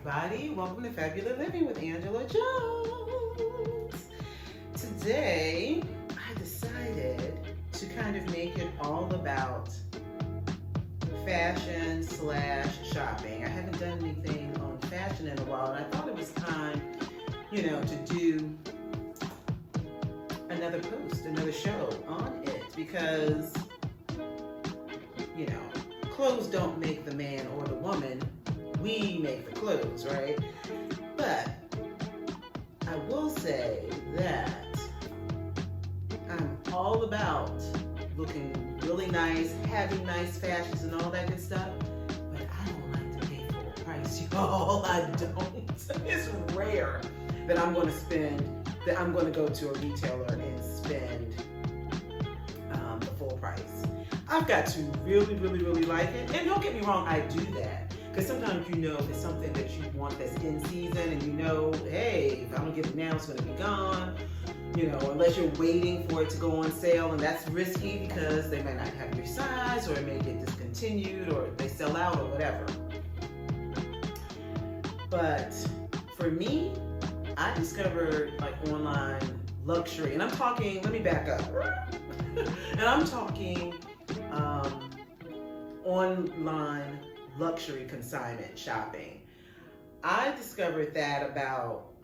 everybody. Welcome to Fabulous Living with Angela Jones. Today, I decided to kind of make it all about fashion / shopping. I haven't done anything on fashion in a while, and I thought it was time, to do another post, another show on it, because, clothes don't make the man or the woman. We make the clothes, right? But I will say that I'm all about looking really nice, having nice fashions and all that good stuff, but I don't like to pay full price, y'all. I don't. It's rare that I'm going to go to a retailer and spend the full price. I've got to really, really, really like it. And don't get me wrong, I do that. Because sometimes it's something that you want that's in season, and hey, if I don't get it now, it's going to be gone. Unless you're waiting for it to go on sale, and that's risky because they may not have your size, or it may get discontinued, or they sell out, or whatever. But for me, I discovered online luxury, and I'm talking, let me back up, and I'm talking online luxury consignment shopping. I discovered that about,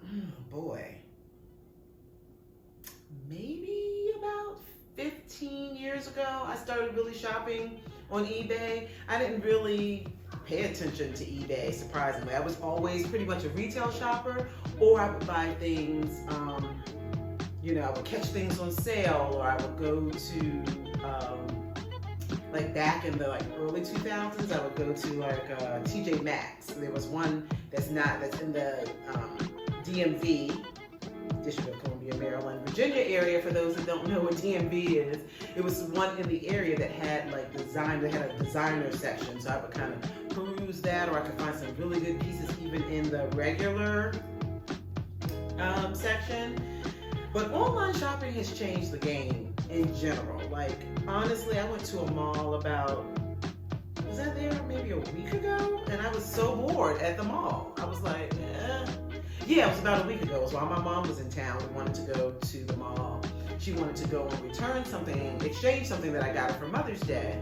maybe about 15 years ago. I started really shopping on eBay. I didn't really pay attention to eBay, surprisingly. I was always pretty much a retail shopper, or I would buy things, I would catch things on sale, or I would go to, back in the early 2000s, I would go to TJ Maxx. There was one that's in the DMV, District of Columbia, Maryland, Virginia area. For those that don't know what DMV is, it was one in the area that had they had a designer section. So I would kind of peruse that, or I could find some really good pieces even in the regular section. But online shopping has changed the game in general. Honestly, I went to a mall was I there maybe a week ago? And I was so bored at the mall. I was like, Yeah, it was about a week ago. It was while my mom was in town. We wanted to go to the mall. She wanted to go and return something, exchange something that I got her for Mother's Day.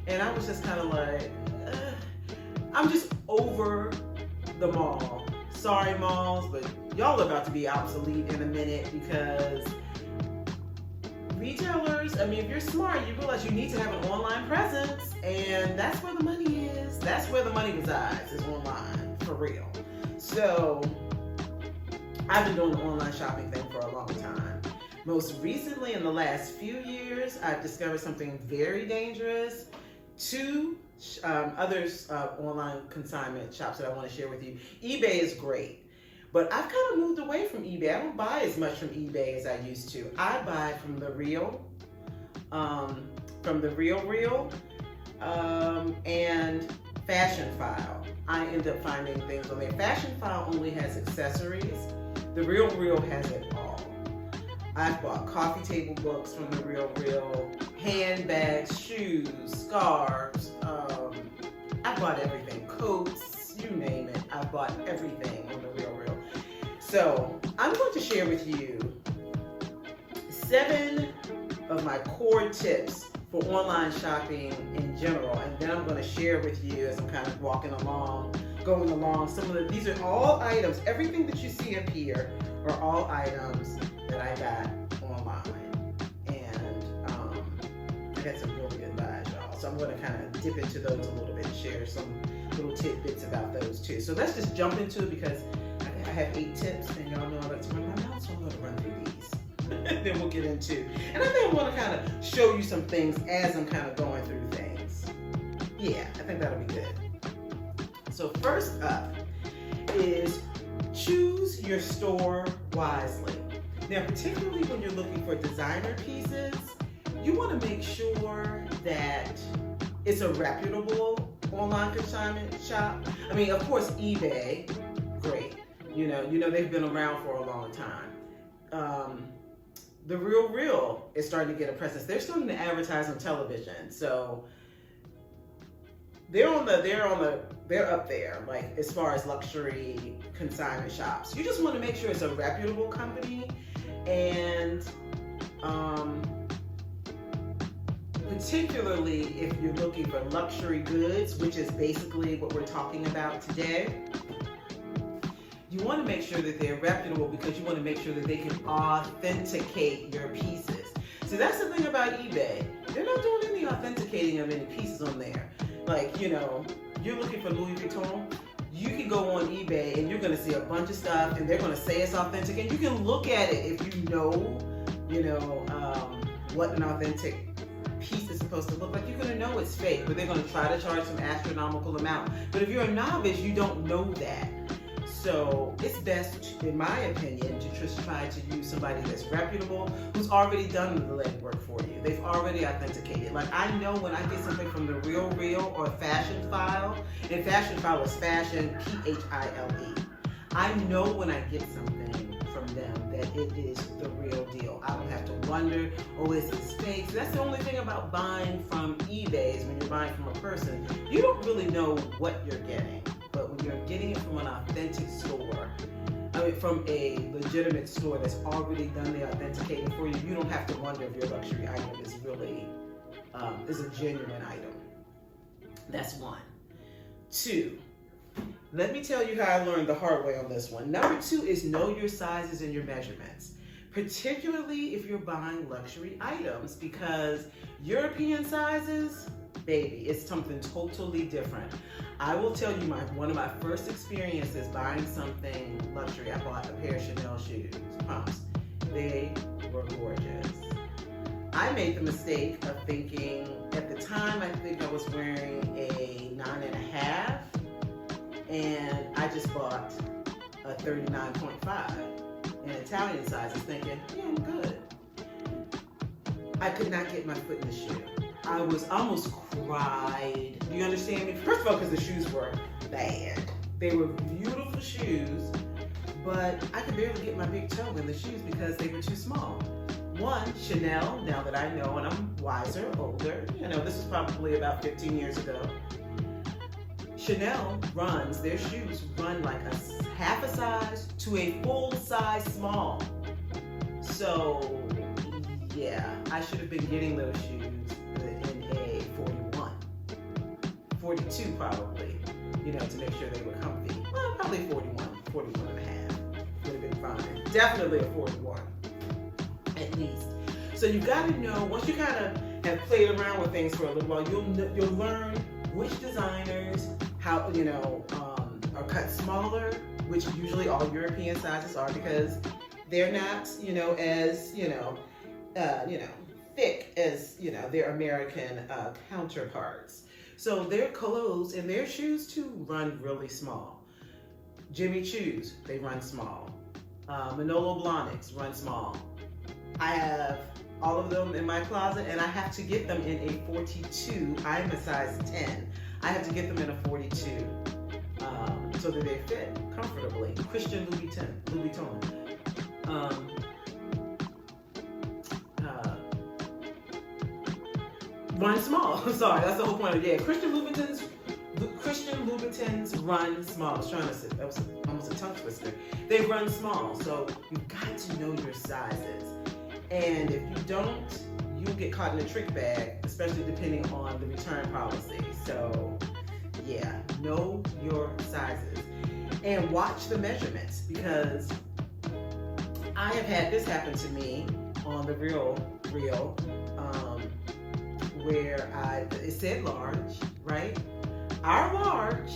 And I was just kind of I'm just over the mall. Sorry, malls, but y'all are about to be obsolete in a minute, because retailers, if you're smart, you realize you need to have an online presence, and that's where the money is. That's where the money resides, is online, for real. So I've been doing the online shopping thing for a long time. Most recently, in the last few years, I've discovered something very dangerous. Two others online consignment shops that I want to share with you. eBay is great. But I've kind of moved away from eBay. I don't buy as much from eBay as I used to. I buy from the Real, and Fashion File. I end up finding things on there. Fashion File only has accessories. The Real has it all. I've bought coffee table books from the Real, handbags, shoes, scarves. I bought everything, coats, you name it. I bought everything on the Real. So I'm going to share with you 7 of my core tips for online shopping in general, and then I'm going to share with you, as I'm kind of going along, these are all items. Everything that you see up here are all items that I got online, and I got some really good buys, y'all. So I'm going to kind of dip into those a little bit and share some little tidbits about those too. So let's just jump into it, because I have 8 tips, and y'all know I like to run my mouth, so I'm going to run through these. Then we'll get into. And I think I want to kind of show you some things as I'm kind of going through things. Yeah, I think that'll be good. So first up is choose your store wisely. Now, particularly when you're looking for designer pieces, you want to make sure that it's a reputable online consignment shop. Of course, eBay, great. They've been around for a long time. The Real is starting to get a presence. They're starting to advertise on television, so they're on the they're up there, like as far as luxury consignment shops. You just want to make sure it's a reputable company, and particularly if you're looking for luxury goods, which is basically what we're talking about today, you want to make sure that they're reputable because you want to make sure that they can authenticate your pieces. So that's the thing about eBay. They're not doing any authenticating of any pieces on there. Like, you know, you're looking for Louis Vuitton, you can go on eBay and you're going to see a bunch of stuff and they're going to say it's authentic, and you can look at it if you know, what an authentic piece is supposed to look like. You're going to know it's fake, but they're going to try to charge some astronomical amount. But if you're a novice, you don't know that. So it's best, in my opinion, to just try to use somebody that's reputable, who's already done the legwork for you. They've already authenticated. Like, I know when I get something from the Real or Fashion File, and Fashion File is fashion, P-H-I-L-E. I know when I get something from them that it is the real deal. I don't have to wonder, oh, is this fake? So that's the only thing about buying from eBay, is when you're buying from a person, you don't really know what you're getting. But when you're getting it from an authentic store, from a legitimate store that's already done the authenticating for you, you don't have to wonder if your luxury item is really, is a genuine item. That's one. Two, let me tell you how I learned the hard way on this one. Number two is know your sizes and your measurements, particularly if you're buying luxury items, because European sizes, baby, it's something totally different. I will tell you, one of my first experiences buying something luxury, I bought a pair of Chanel shoes, pumps. They were gorgeous. I made the mistake of thinking, at the time, I think I was wearing a 9.5, and I just bought a 39.5 in Italian sizes, thinking, yeah, I'm good. I could not get my foot in the shoe. I almost cried. Do you understand me? First of all, because the shoes were bad. They were beautiful shoes, but I could barely get my big toe in the shoes because they were too small. One, Chanel, now that I know, and I'm wiser, older, this was probably about 15 years ago. Chanel their shoes run like a half a size to a full size small. So, yeah, I should have been getting those shoes in a 41, 42 probably, to make sure they were comfy. Well, probably 41 and a half would have been fine. Definitely a 41, at least. So you got to know, once you kind of have played around with things for a little while, you'll learn which designers, how, are cut smaller, which usually all European sizes are, because they're not, as, thick as, their American counterparts. So their clothes and their shoes too run really small. Jimmy Choo's, they run small. Manolo Blahniks run small. I have all of them in my closet, and I have to get them in a 42. I'm a size 10. I have to get them in a 42 so that they fit comfortably. Christian Louboutin. Run small. Sorry, that's the whole point of it. Yeah, Christian Louboutins run small. I was trying to say, that was almost a tongue twister. They run small, so you've got to know your sizes. And if you don't, you'll get caught in a trick bag, especially depending on the return policy. So, yeah, know your sizes. And watch the measurements, because I have had this happen to me on the real, where it said large, right? Our large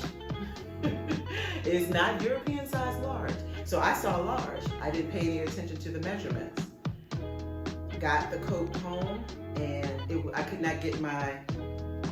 is not European size large. So I saw large. I didn't pay any attention to the measurements. Got the coat home, and I could not get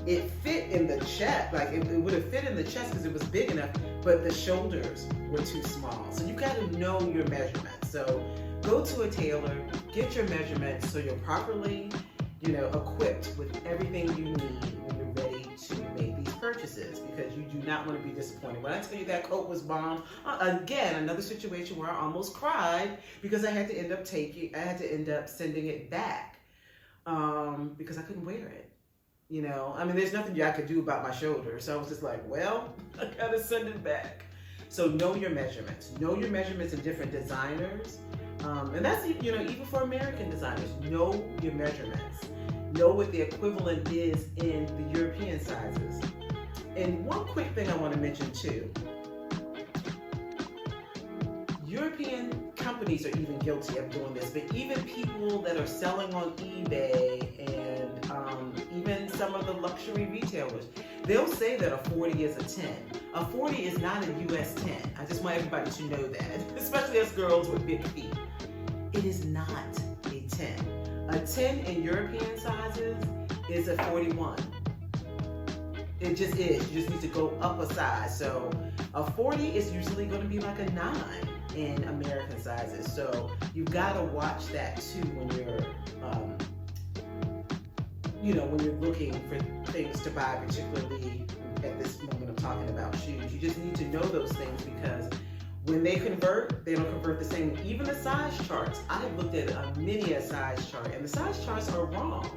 it fit in the chest. Like it would have fit in the chest because it was big enough, but the shoulders were too small. So you got to know your measurements. So go to a tailor, get your measurements so you're properly, equipped with everything you need when you're ready to make these purchases, because you do not want to be disappointed. When I tell you that coat was bomb, again, another situation where I almost cried because I had to end up sending it back because I couldn't wear it. You know, I mean, there's nothing I could do about my shoulder. So I was just like, well, I gotta send it back. So know your measurements. Know your measurements in different designers. And that's, you know, even for American designers, know your measurements. Know what the equivalent is in the European sizes. And one quick thing I want to mention too. European companies are even guilty of doing this, but even people that are selling on eBay and even some of the luxury retailers, they'll say that a 40 is a 10. A 40 is not a US 10. I just want everybody to know that, especially as girls with big feet. It is not a 10. A 10 in European sizes is a 41. It just is. You just need to go up a size. So a 40 is usually going to be like a 9 in American sizes. So you've got to watch that too when you're, when you're looking for things to buy, particularly at this moment I'm talking about shoes. You just need to know those things because when they convert, they don't convert the same. Even the size charts. I have looked at many a size chart, and the size charts are wrong.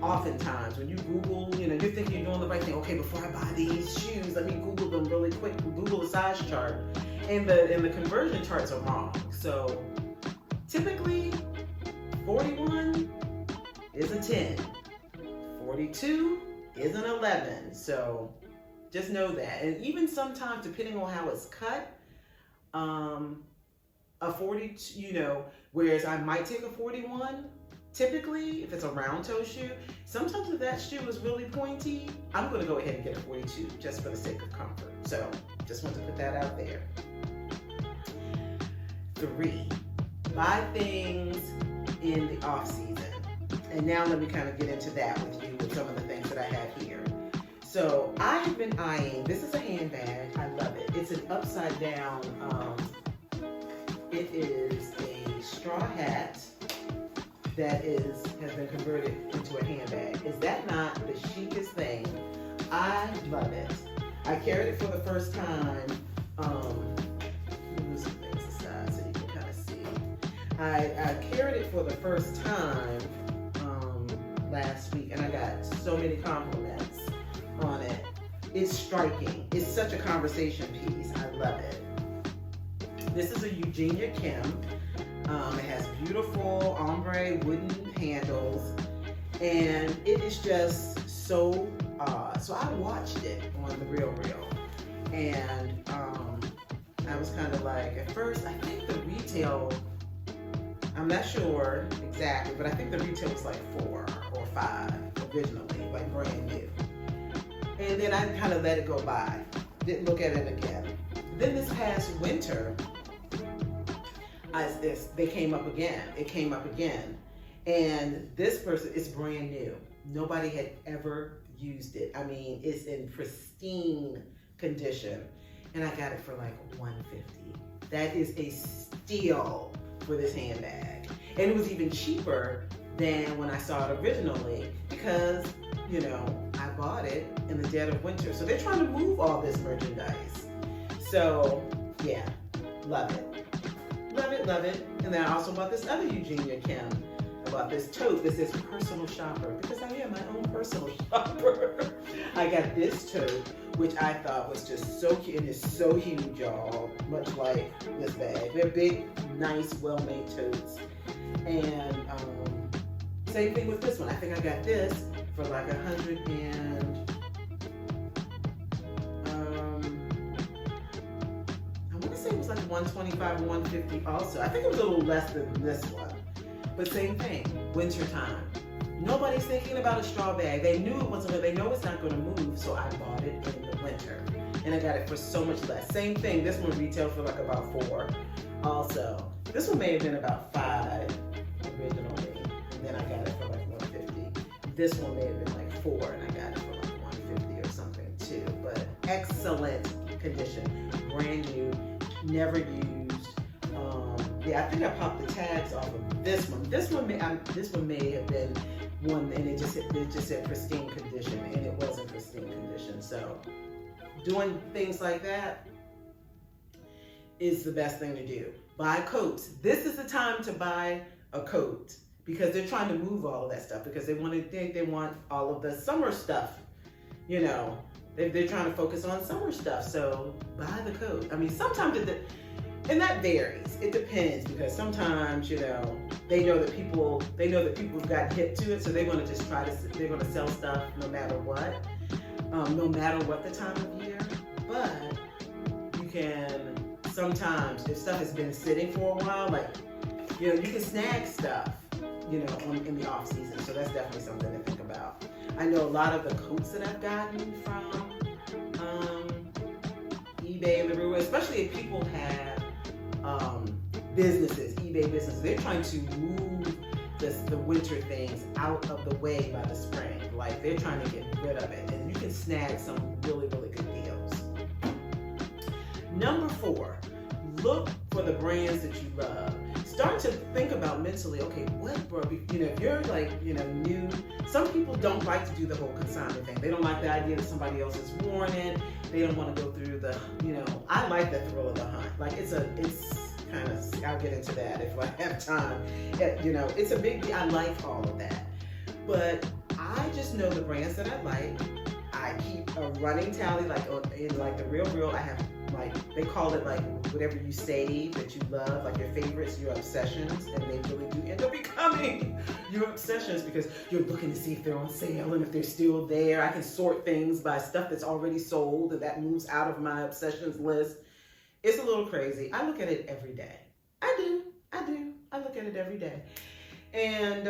Oftentimes, when you Google, you're thinking you're doing the right thing. Okay, before I buy these shoes, let me Google them really quick. Google the size chart, and the conversion charts are wrong. So typically, 41 is a 10, 42 is an 11. So just know that. And even sometimes, depending on how it's cut, a 42, whereas I might take a 41. Typically, if it's a round toe shoe, sometimes if that shoe is really pointy, I'm going to go ahead and get a 42 just for the sake of comfort. So just want to put that out there. 3, buy things in the off season. And now let me kind of get into that with you with some of the things that I have here. So I have been eyeing, this is a handbag, I love it. It's an upside down, it is a straw hat that has been converted into a handbag. Is that not the chicest thing? I love it. I carried it for the first time, let me move some things aside so you can kind of see. I carried it for the first time last week and I got so many compliments on it. It's striking. It's such a conversation piece. I love it. This is a Eugenia Kim. It has beautiful ombre wooden handles and it is just so odd. So I watched it on The Real and I was kind of like, at first I think the retail, I'm not sure exactly, but I think the retail was like 4 or 5 originally, like brand new. And then I kind of let it go by. Didn't look at it again. Then this past winter, they came up again. It came up again. And this person is brand new. Nobody had ever used it. I mean, it's in pristine condition. And I got it for like $150. That is a steal for this handbag. And it was even cheaper than when I saw it originally because, I bought it in the dead of winter. So they're trying to move all this merchandise. So yeah, love it. Love it, love it. And then I also bought this other Eugenia Kim. I bought this tote that says personal shopper because I am my own personal shopper. I got this tote, which I thought was just so cute. And it's so huge, y'all, much like this bag. They're big, nice, well-made totes. And same thing with this one. I think I got this for like $100 and I want to say it was like $125 or $150 also. I think it was a little less than this one. But same thing, winter time. Nobody's thinking about a straw bag. They knew it wasn't, they know it's not going to move, so I bought it in the winter. And I got it for so much less. Same thing, this one retailed for like about $4 also. This one may have been about $5 originally, and then I got it for like $150. This one may have been like $4, and I got it for like $150 or something too. But excellent condition, brand new, never used. Yeah, I think I popped the tags off of this one. This one may have been one, and it just said pristine condition, and it wasn't pristine condition. So doing things like that is the best thing to do. Buy coats. This is the time to buy a coat because they're trying to move all of that stuff because they want all of the summer stuff. You know, they're trying to focus on summer stuff. So buy the coat. I mean, sometimes and that varies. It depends because sometimes, you know, they know that people have got hip to it, so they're going to just they're going to sell stuff no matter what, no matter what the time of year. But you can sometimes, if stuff has been sitting for a while, like, you know, you can snag stuff, you know, in the off season. So that's definitely something to think about. I know a lot of the coats that I've gotten from eBay and everywhere, especially if people have businesses, eBay businesses, they're trying to move the winter things out of the way by the spring. Like, they're trying to get rid of it, and you can snag some really, really good deals. Number 4, look for the brands that you love. Start to think about mentally, okay, you know, if you're like, you know, new, some people don't like to do the whole consignment thing. They don't like the idea that somebody else has worn it. They don't want to go through the, you know, I like the thrill of the hunt. Like, it's kind of, I'll get into that if I have time. You know, it's a big, I like all of that. But I just know the brands that I like. I keep a running tally, like in like the Real, I have, like, they call it like whatever you save that you love, like your favorites, your obsessions, and they really do end up becoming your obsessions because you're looking to see if they're on sale and if they're still there. I can sort things by stuff that's already sold and that moves out of my obsessions list. It's a little crazy. I look at it every day. I do. I look at it every day. And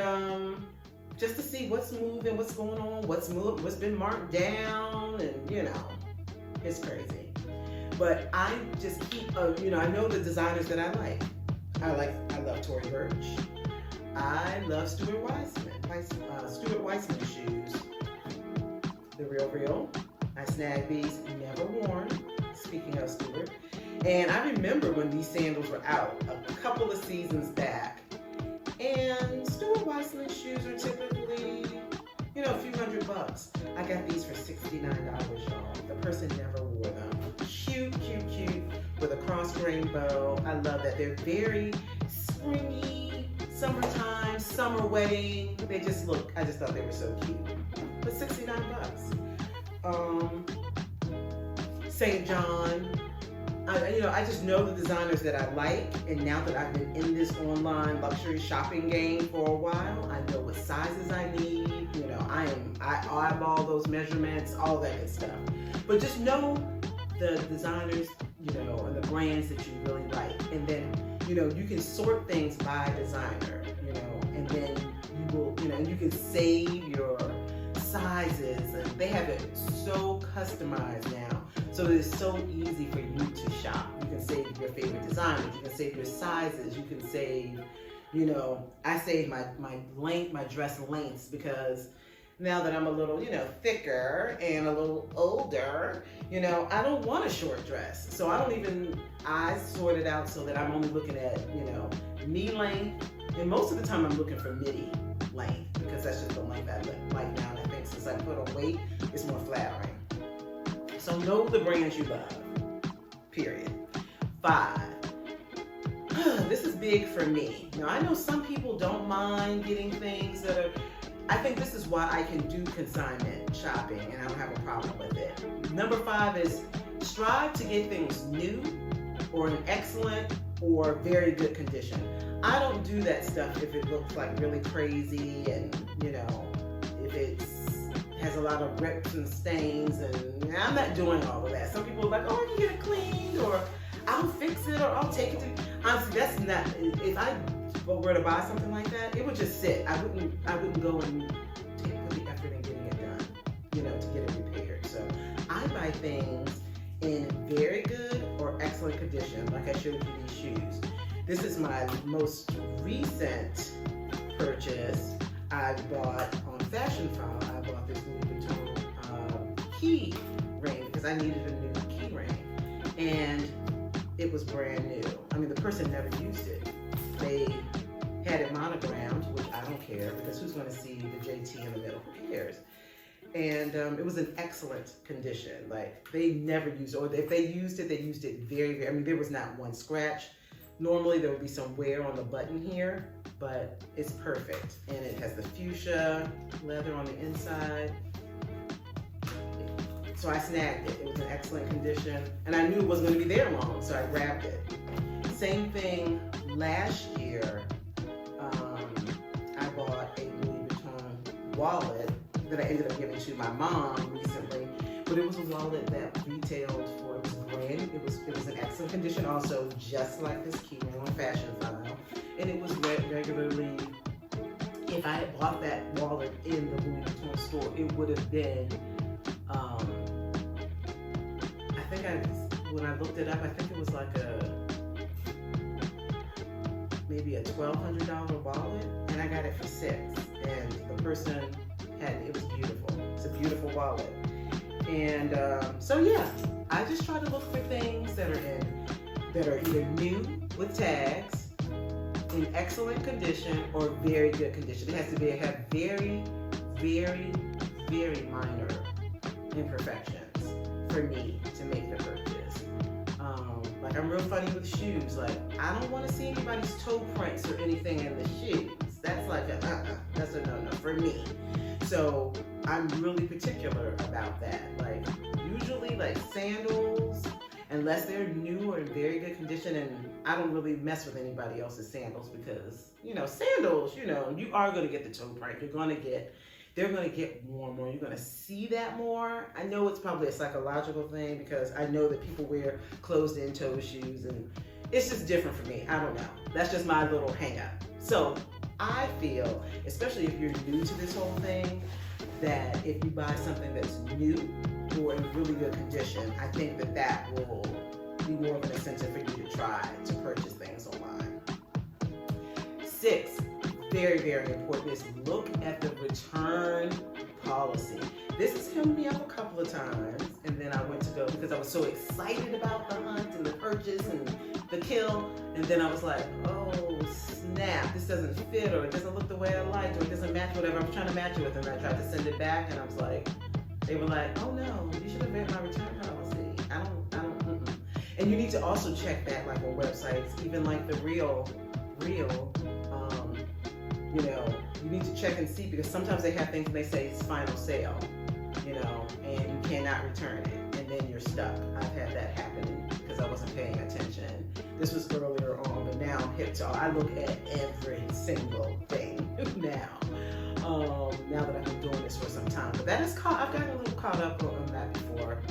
just to see what's moving, what's going on, what's been marked down, and, you know, it's crazy. But I just keep, you know, I know the designers that I like. I love Tory Burch. I love Stuart Weitzman shoes. The Real. I snagged these, never worn, speaking of Stuart. And I remember when these sandals were out a couple of seasons back. And Stuart Weitzman shoes are typically, you know, a few $100. I got these for $69, y'all. The person never wore them. Cute, with a cross-grain bow. I love that. They're very springy, summertime, summer wedding. I just thought they were so cute. But $69. St. John. I just know the designers that I like, and now that I've been in this online luxury shopping game for a while, I know what sizes I need. You know, I eyeball those measurements, all that good stuff. But just know the designers, you know, and the brands that you really like, and then, you know, you can sort things by designer, you know, and then you will, you know, you can save your sizes, and they have it so customized now. So it's so easy for you to shop. You can save your favorite designers. You can save your sizes. You can save, you know, I save my dress lengths because now that I'm a little, you know, thicker and a little older, you know, I don't want a short dress. So I sort it out so that I'm only looking at, you know, knee length. And most of the time I'm looking for midi length because that's just the length I like now. And I think since I put on weight, it's more flattering. So know the brands you love, period. 5, this is big for me. Now, I know some people don't mind getting things that are, I think this is why I can do consignment shopping and I don't have a problem with it. Number 5 is strive to get things new or in excellent or very good condition. I don't do that stuff if it looks like really crazy and, you know, if it has a lot of rips and stains, and I'm not doing all of that. Some people are like, oh, I can get it cleaned, or I'll fix it, or I'll take it to, honestly, that's not, if I were to buy something like that, it would just sit. I wouldn't go and put the effort in getting it done, you know, to get it repaired. So I buy things in very good or excellent condition, like I showed you these shoes. This is my most recent purchase. I bought on Fashion File. I bought this Louis Vuitton key ring because I needed a new key ring, and it was brand new. I mean, the person never used it. They had it monogrammed, which I don't care because who's going to see the JT in the middle? Who cares? And it was in excellent condition. Like, they never used it, or if they used it very, very, I mean, there was not one scratch. Normally there would be some wear on the button here, but it's perfect. And it has the fuchsia leather on the inside. So I snagged it. It was in excellent condition, and I knew it wasn't going to be there long, so I grabbed it. Same thing last year. I bought a Louis Vuitton wallet that I ended up giving to my mom recently, but it was a wallet that retailed for, it was brand. It was in excellent condition, also just like this keyring on Fashion File, and it was regularly. If I had bought that wallet in the Louis Vuitton store, it would have been. I think when I looked it up, I think it was like maybe a $1,200 wallet, and I got it for $6. And the person it was beautiful. It's a beautiful wallet. And so yeah, I just try to look for things that are either new with tags, in excellent condition, or very good condition. It has to have very, very, very minor imperfections for me to make the purchase. Like, I'm real funny with shoes. Like, I don't want to see anybody's toe prints or anything in the shoes. That's like that's a no-no for me. So I'm really particular about that. Like, usually like sandals, unless they're new or in very good condition, and I don't really mess with anybody else's sandals because, sandals, you are going to get the toe print. They're going to get worn more. You're going to see that more. I know it's probably a psychological thing because I know that people wear closed-in toe shoes, and it's just different for me. I don't know. That's just my little hang-up. So I feel, especially if you're new to this whole thing, that if you buy something that's new or in really good condition, I think that will be more of an incentive for you to try to purchase things online. 6. Very, very important is look at the return policy. This has held me up a couple of times, and then I went to go because I was so excited about the hunt and the purchase and the kill, and then I was like, oh snap, this doesn't fit, or it doesn't look the way I liked, or it doesn't match whatever I'm trying to match it with, and I tried to send it back, and I was like, they were like, oh no, you should have read my return policy. I don't. And you need to also check that, like on websites, even like the real. You need to check and see, because sometimes they have things and they say it's final sale, and you cannot return it, and then you're stuck. I've had that happen because I wasn't paying attention. This was earlier on, but now I'm hip to I look at every single thing now. Now that I've been doing this for some time, but I've gotten a little caught up on that before.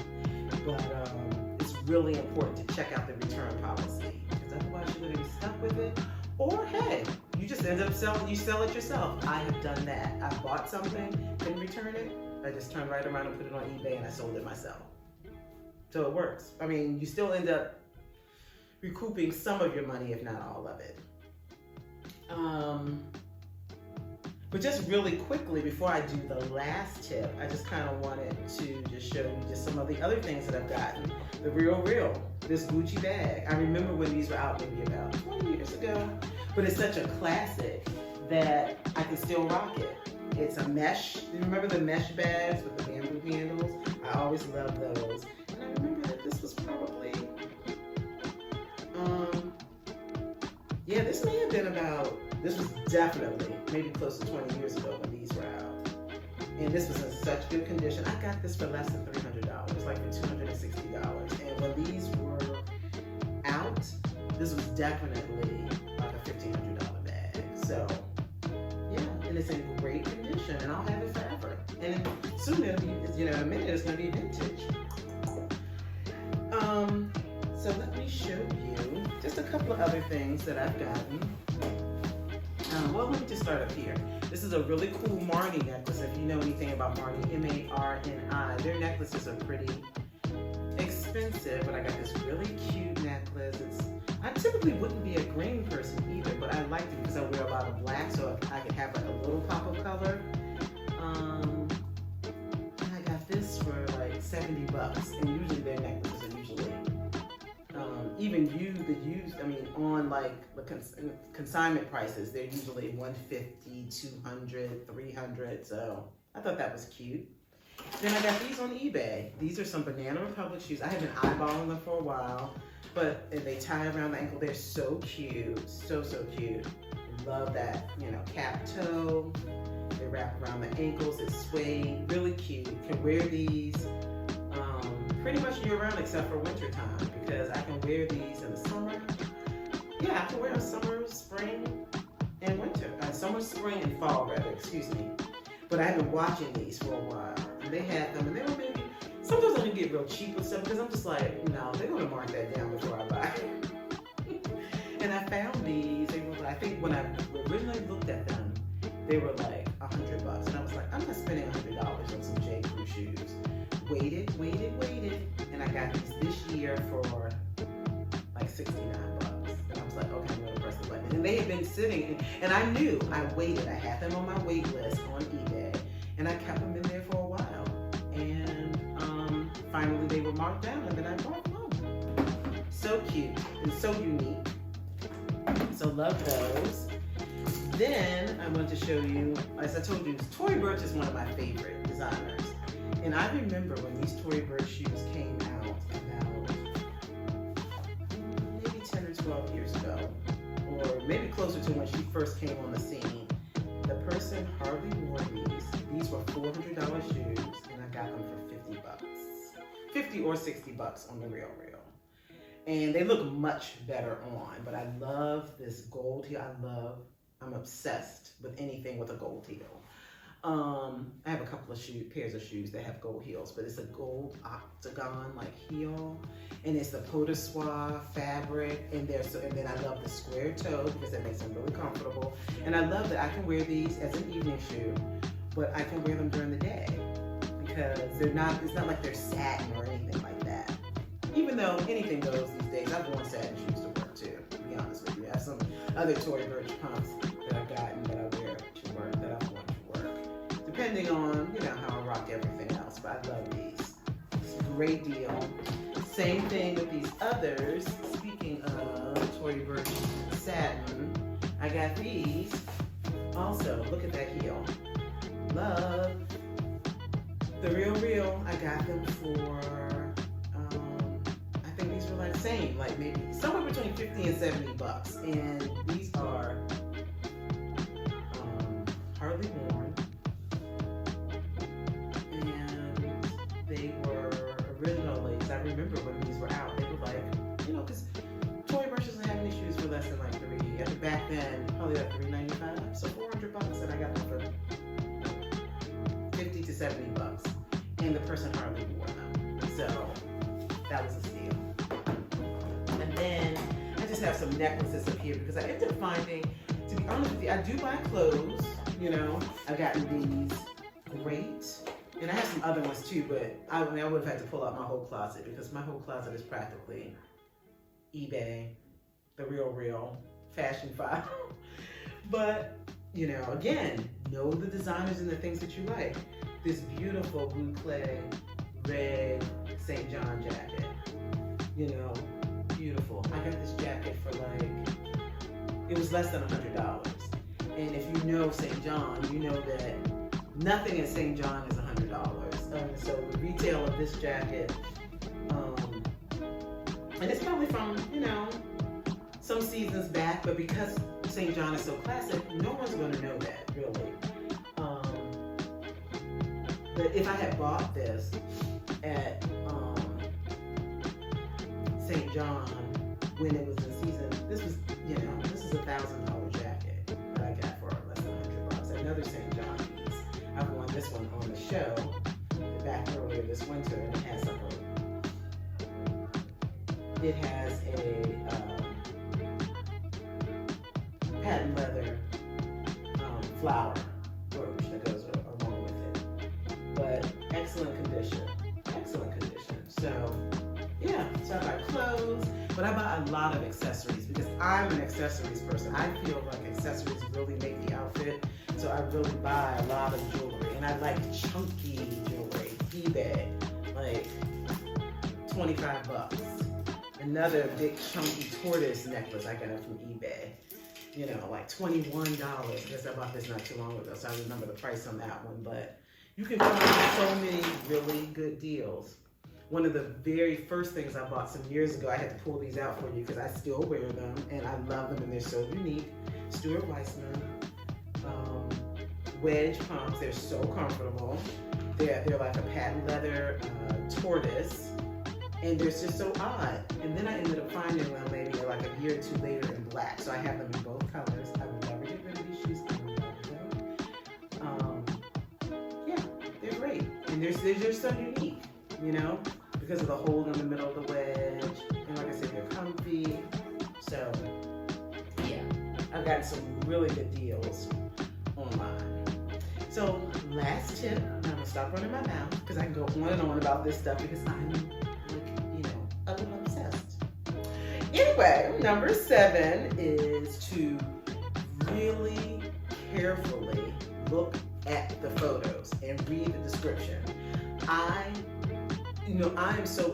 But it's really important to check out the return policy, because otherwise you're going to be stuck with it. Or hey, you just end up you sell it yourself. I have done that. I bought something, didn't return it. I just turned right around and put it on eBay, and I sold it myself. So it works. I mean, you still end up recouping some of your money, if not all of it. But just really quickly, before I do the last tip, I just kind of wanted to just show you just some of the other things that I've gotten. The Real, this Gucci bag. I remember when these were out maybe about 20 years ago, but it's such a classic that I can still rock it. It's a mesh. Do you remember the mesh bags with the bamboo handles? I always loved those. And I remember that this was probably, this may have been this was definitely maybe close to 20 years ago when these were out. And this was in such good condition. I got this for less than $300, like for $260. And when these were out, this was definitely like a $1,500 bag. So yeah, and it's in great condition, and I'll have it forever. And soon it'll be, in a minute it's gonna be vintage. So let me show you just a couple of other things that I've gotten. Well, let me just start up here. This is a really cool Marni necklace. If you know anything about Marni, M-A-R-N-I. Their necklaces are pretty expensive, but I got this really cute necklace. I typically wouldn't be a green person either, but I liked it because I wear a lot of black, so I could have like a little pop of color. And I got this for like $70, and usually their necklaces are usually on like the consignment prices, they're usually $150, $200, $300. So I thought that was cute. Then I got these on eBay. These are some Banana Republic shoes. I have been eyeballing them for a while, but they tie around the ankle. They're so cute, so cute. Love that, cap toe. They wrap around the ankles. It's suede, really cute. You can wear these pretty much year round except for winter time, because I can wear these in the summer. Yeah, I can wear them summer, spring, and winter. Summer, spring, and fall, rather, excuse me. But I've been watching these for a while, and they had them, and they were maybe, sometimes I don't get real cheap with stuff, because I'm just like, no, they're going to mark that down before I buy it. And I found these, they were, I think when I originally looked at them, they were like $100, and I was like, I'm not spending $100 on some J. Crew shoes. Waited, and I got these this year for like $69. And I was like, okay, I'm gonna press the button. And they had been sitting, and I knew, I waited. I had them on my wait list on eBay, and I kept them in there for a while. And finally they were marked down, and then I bought them home. So cute and so unique. So love those. Then I want to show you, as I told you, Tory Burch is one of my favorite designers. And I remember when these Tory Burch shoes came out about maybe 10 or 12 years ago, or maybe closer to when she first came on the scene. The person hardly wore these. These were $400 shoes, and I got them for $50. 50 or $60 on the Real. And they look much better on, but I love this gold heel. I'm obsessed with anything with a gold heel. I have a couple of pairs of shoes that have gold heels, but it's a gold octagon like heel, and it's the peau de soie fabric, and then I love the square toe because it makes them really comfortable. And I love that I can wear these as an evening shoe, but I can wear them during the day because it's not like they're satin or anything like that. Even though anything goes these days, I've worn satin shoes to work too, to be honest with you. I have some other Tory Burch pumps that I've gotten that I wear to work, that I've worn to work, depending on, how I rock everything else. But I love these. It's a great deal. Same thing with these others. Speaking of Tory Burch satin, I got these. Also, look at that heel. Love. The Real. I got them for, I think these were like same, like maybe somewhere between $50 and $70. And these are hardly worn. And they were original lace. I remember when these were out, they were like, because Tory Burch doesn't have any shoes for less than like back then, probably like $3.95. So $400, and I got them for $50 to $70. And the person hardly wore them. So that was a steal. And then I just have some necklaces up here because I ended up finding, to be honest with you, I do buy clothes, I've gotten these great. And I have some other ones too, but I would have had to pull out my whole closet because my whole closet is practically eBay, the Real, fashion file. But, again, know the designers and the things that you like. This beautiful blue clay red St. John jacket, beautiful. I got this jacket for it was less than $100. And if you know St. John, you know that nothing at St. John is $100. So the retail of this jacket, and it's probably from, some seasons back, but because St. John is so classic, no one's going to know that, really. But if I had bought this at St. John when it was in season, this is a $1,000 jacket that I got for less than $100. Another St. John piece. I've worn this one on the show back earlier this winter, and it has a patent leather flower brooch that goes along with it. But excellent condition. So yeah, so I buy clothes, but I buy a lot of accessories because I'm an accessories person. I feel like accessories really make the outfit, so I really buy a lot of jewelry, and I like chunky jewelry. eBay, like $25. Another big chunky tortoise necklace I got it from eBay. Like $21 because I bought this not too long ago, so I remember the price on that one. But you can find so many really good deals. one of the very first things I bought some years ago. I had to pull these out for you because I still wear them and I love them and they're so unique. Stuart Weitzman wedge pumps. They're so comfortable. They're like a patent leather tortoise, and they're just so odd. And then I ended up finding them maybe like a year or two later in black. So I have them in both colors. I will never get rid of these shoes. Yeah, they're great, and they're just so unique, you know, because of the hole in the middle of the wedge. And like I said, they're comfy. So yeah, I've gotten some really good deals online. So last tip, I'm gonna stop running my mouth because I can go on and on about this stuff because I'm, like, you know, a little obsessed. Anyway, number 7 is to really carefully look at the photos and read the description. I am so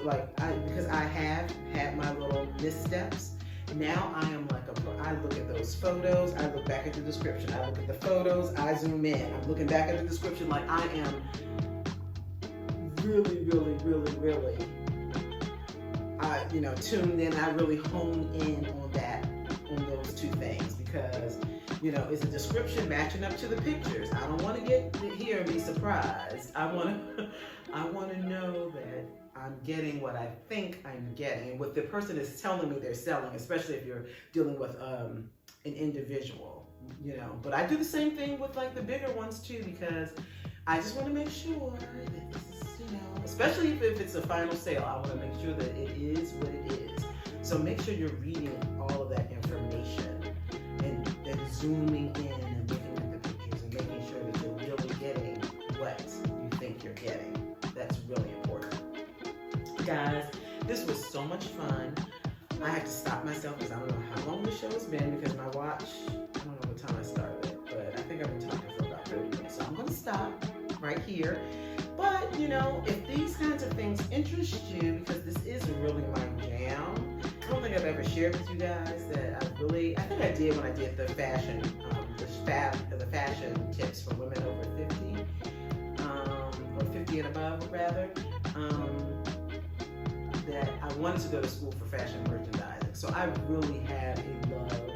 because I have had my little missteps. Now I am like I look at those photos, I look back at the description, I look at the photos, I zoom in, I'm looking back at the description, like I am really tuned in. I really hone in on those two things because, you know, is the description matching up to the pictures? I don't want to get here and be surprised. I want to know that I'm getting what I think I'm getting, what the person is telling me they're selling, especially if you're dealing with an individual, you know. But I do the same thing with like the bigger ones too, because I just want to make sure that this is, you know, especially if it's a final sale, I want to make sure that it is what it is. So make sure you're reading all of that information and zooming in and looking at the pictures and making sure that you're really getting what you think you're getting. That's really important. Guys, this was so much fun. I had to stop myself because I don't know how long the show has been because my watch, I don't know what time I started, but I think I've been talking for about 30 minutes. So I'm going to stop right here. But, you know, if these kinds of things interest you, because this is really my jam, I don't think I've ever shared with you guys that I think I did when I did the fashion, the fashion tips for women over 50, or 50 and above, rather. That I wanted to go to school for fashion merchandising. So I really have a love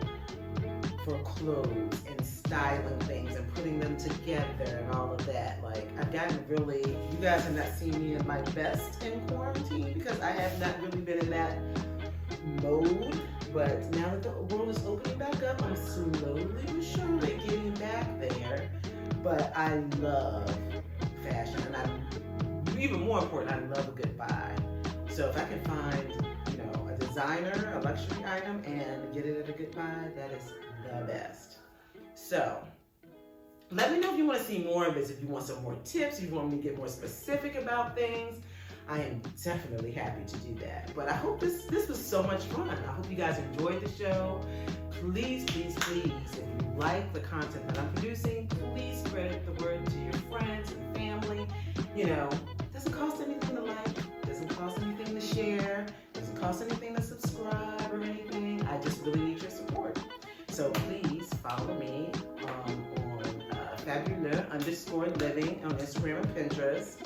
for clothes and styling things and putting them together and all of that. Like, I've gotten really, you guys have not seen me at my best in quarantine because I have not really been in that mode. But now that the world is opening back up, I'm slowly but surely getting back there. But I love fashion, and even more important, I love a good buy. So if I can find, you know, a designer, a luxury item, and get it at a good buy, that is the best. So let me know if you want to see more of this, if you want some more tips, if you want me to get more specific about things. I am definitely happy to do that. But I hope this was so much fun. I hope you guys enjoyed the show. Please, please, please, if you like the content that I'm producing, please spread the word to your friends and family. You know, it doesn't cost anything to like. Doesn't cost anything to share, doesn't cost anything to subscribe or anything. I just really need your support. So please follow me on fabuleux_living on Instagram and Pinterest.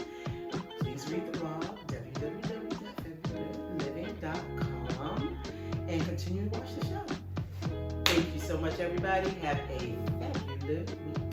Please read the blog, www.fabuleuxliving.com, and continue to watch the show. Thank you so much, everybody. Have a fabulous week.